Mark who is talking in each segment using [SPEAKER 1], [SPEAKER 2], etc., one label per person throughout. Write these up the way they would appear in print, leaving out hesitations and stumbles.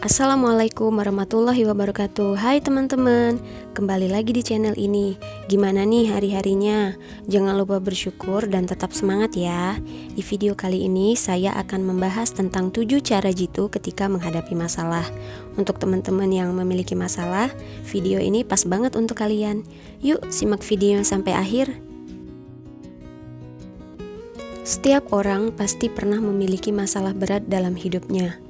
[SPEAKER 1] Assalamualaikum warahmatullahi wabarakatuh. Hai teman-teman, kembali lagi di channel ini. Gimana nih hari-harinya? Jangan lupa bersyukur dan tetap semangat ya. Di video kali ini saya akan membahas tentang 7 cara jitu ketika menghadapi masalah. Untuk teman-teman yang memiliki masalah, video ini pas banget untuk kalian. Yuk simak videonya sampai akhir. Setiap orang pasti pernah memiliki masalah berat dalam hidupnya.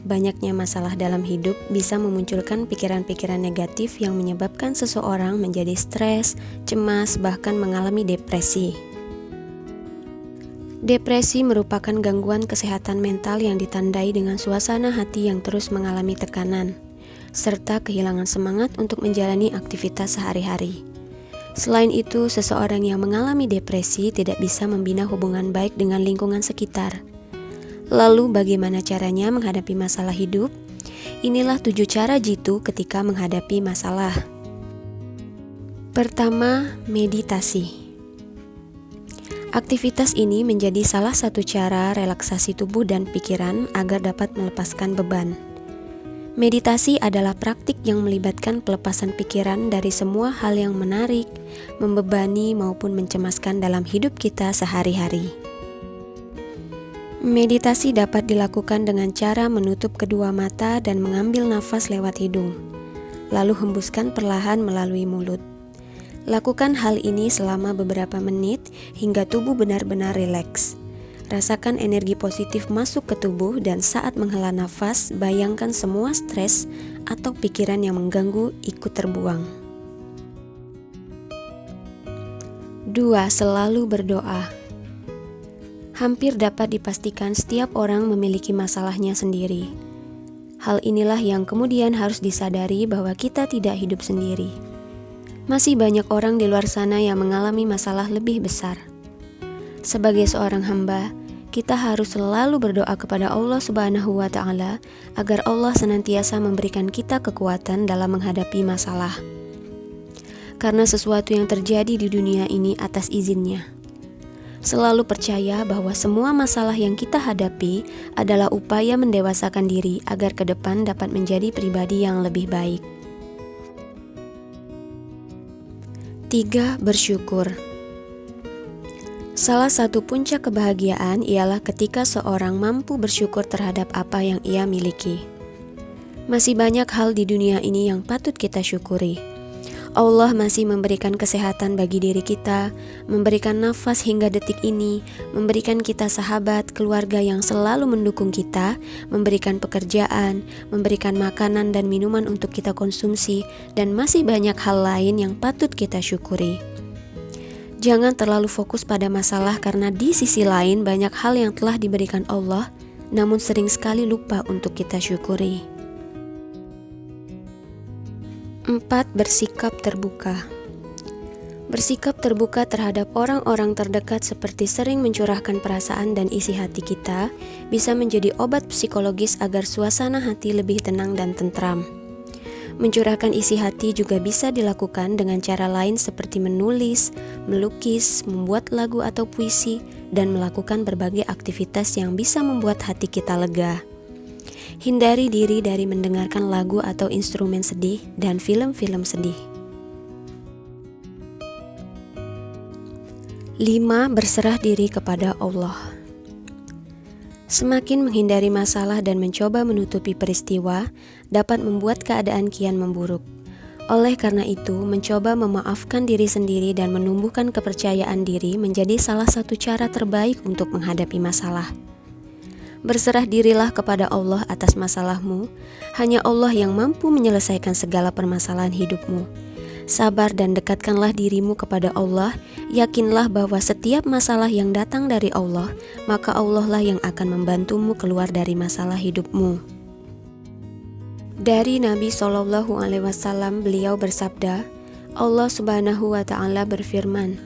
[SPEAKER 1] Banyaknya masalah dalam hidup bisa memunculkan pikiran-pikiran negatif yang menyebabkan seseorang menjadi stres, cemas, bahkan mengalami depresi. Depresi merupakan gangguan kesehatan mental yang ditandai dengan suasana hati yang terus mengalami tekanan, serta kehilangan semangat untuk menjalani aktivitas sehari-hari. Selain itu, seseorang yang mengalami depresi tidak bisa membina hubungan baik dengan lingkungan sekitar. Lalu bagaimana caranya menghadapi masalah hidup? Inilah 7 cara jitu ketika menghadapi masalah. Pertama, meditasi. Aktivitas ini menjadi salah satu cara relaksasi tubuh dan pikiran agar dapat melepaskan beban. Meditasi adalah praktik yang melibatkan pelepasan pikiran dari semua hal yang menarik, membebani maupun mencemaskan dalam hidup kita sehari-hari. Meditasi dapat dilakukan dengan cara menutup kedua mata dan mengambil nafas lewat hidung, lalu hembuskan perlahan melalui mulut. Lakukan hal ini selama beberapa menit hingga tubuh benar-benar rileks. Rasakan energi positif masuk ke tubuh dan saat menghela nafas, bayangkan semua stres atau pikiran yang mengganggu ikut terbuang. 2. Selalu berdoa. Hampir dapat dipastikan setiap orang memiliki masalahnya sendiri. Hal inilah yang kemudian harus disadari bahwa kita tidak hidup sendiri. Masih banyak orang di luar sana yang mengalami masalah lebih besar. Sebagai seorang hamba, kita harus selalu berdoa kepada Allah Subhanahu wa Ta'ala agar Allah senantiasa memberikan kita kekuatan dalam menghadapi masalah. Karena sesuatu yang terjadi di dunia ini atas izinnya. Selalu percaya bahwa semua masalah yang kita hadapi adalah upaya mendewasakan diri agar ke depan dapat menjadi pribadi yang lebih baik. 3. Bersyukur. Salah satu puncak kebahagiaan ialah ketika seorang mampu bersyukur terhadap apa yang ia miliki. Masih banyak hal di dunia ini yang patut kita syukuri. Allah masih memberikan kesehatan bagi diri kita, memberikan nafas hingga detik ini, memberikan kita sahabat, keluarga yang selalu mendukung kita, memberikan pekerjaan, memberikan makanan dan minuman untuk kita konsumsi, dan masih banyak hal lain yang patut kita syukuri. Jangan terlalu fokus pada masalah karena di sisi lain banyak hal yang telah diberikan Allah, namun sering sekali lupa untuk kita syukuri. 4. Bersikap terbuka. Bersikap terbuka terhadap orang-orang terdekat seperti sering mencurahkan perasaan dan isi hati kita bisa menjadi obat psikologis agar suasana hati lebih tenang dan tentram. Mencurahkan isi hati juga bisa dilakukan dengan cara lain seperti menulis, melukis, membuat lagu atau puisi, dan melakukan berbagai aktivitas yang bisa membuat hati kita lega. Hindari diri dari mendengarkan lagu atau instrumen sedih dan film-film sedih. 5. Berserah diri kepada Allah. Semakin menghindari masalah dan mencoba menutupi peristiwa dapat membuat keadaan kian memburuk. Oleh karena itu, mencoba memaafkan diri sendiri dan menumbuhkan kepercayaan diri menjadi salah satu cara terbaik untuk menghadapi masalah. Berserah dirilah kepada Allah atas masalahmu. Hanya Allah yang mampu menyelesaikan segala permasalahan hidupmu. Sabar dan dekatkanlah dirimu kepada Allah. Yakinlah bahwa setiap masalah yang datang dari Allah, maka Allah lah yang akan membantumu keluar dari masalah hidupmu. Dari Nabi SAW, beliau bersabda, Allah Subhanahu wa Ta'ala berfirman,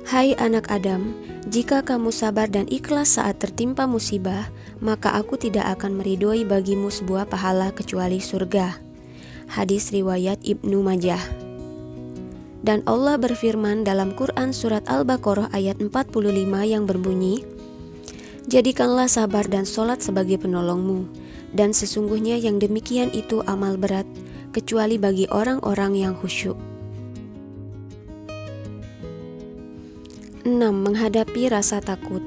[SPEAKER 1] "Hai anak Adam, jika kamu sabar dan ikhlas saat tertimpa musibah, maka aku tidak akan meridhoi bagimu sebuah pahala kecuali surga." Hadis riwayat Ibnu Majah. Dan Allah berfirman dalam Quran surat Al-Baqarah ayat 45 yang berbunyi, "Jadikanlah sabar dan sholat sebagai penolongmu. Dan sesungguhnya yang demikian itu amal berat, kecuali bagi orang-orang yang khusyuk. 6. Menghadapi rasa takut.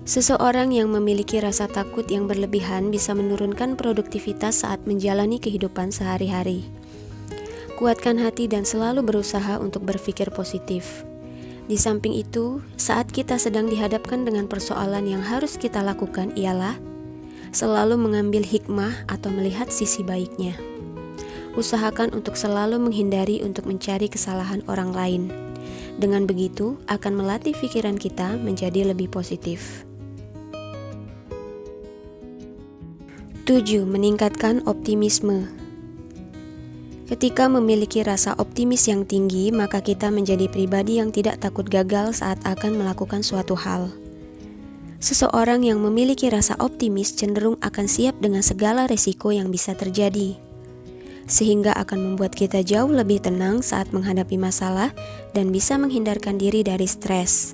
[SPEAKER 1] Seseorang yang memiliki rasa takut yang berlebihan bisa menurunkan produktivitas saat menjalani kehidupan sehari-hari. Kuatkan hati dan selalu berusaha untuk berpikir positif. Di samping itu, saat kita sedang dihadapkan dengan persoalan yang harus kita lakukan ialah selalu mengambil hikmah atau melihat sisi baiknya. Usahakan untuk selalu menghindari untuk mencari kesalahan orang lain. Dengan begitu, akan melatih pikiran kita menjadi lebih positif. 7. Meningkatkan optimisme. Ketika memiliki rasa optimis yang tinggi, maka kita menjadi pribadi yang tidak takut gagal saat akan melakukan suatu hal. Seseorang yang memiliki rasa optimis cenderung akan siap dengan segala resiko yang bisa terjadi, sehingga akan membuat kita jauh lebih tenang saat menghadapi masalah dan bisa menghindarkan diri dari stres.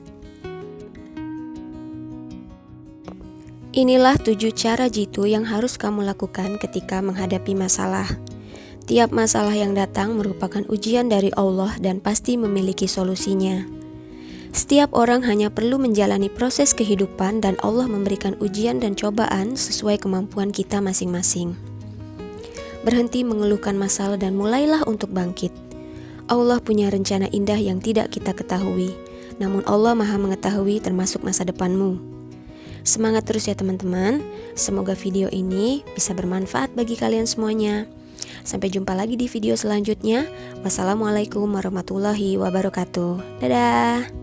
[SPEAKER 1] Inilah 7 cara jitu yang harus kamu lakukan ketika menghadapi masalah. Tiap masalah yang datang merupakan ujian dari Allah dan pasti memiliki solusinya. Setiap orang hanya perlu menjalani proses kehidupan dan Allah memberikan ujian dan cobaan sesuai kemampuan kita masing-masing. Berhenti mengeluhkan masalah dan mulailah untuk bangkit. Allah punya rencana indah yang tidak kita ketahui, namun Allah Maha mengetahui termasuk masa depanmu. Semangat terus ya teman-teman. Semoga video ini bisa bermanfaat bagi kalian semuanya. Sampai jumpa lagi di video selanjutnya. Wassalamualaikum warahmatullahi wabarakatuh. Dadah.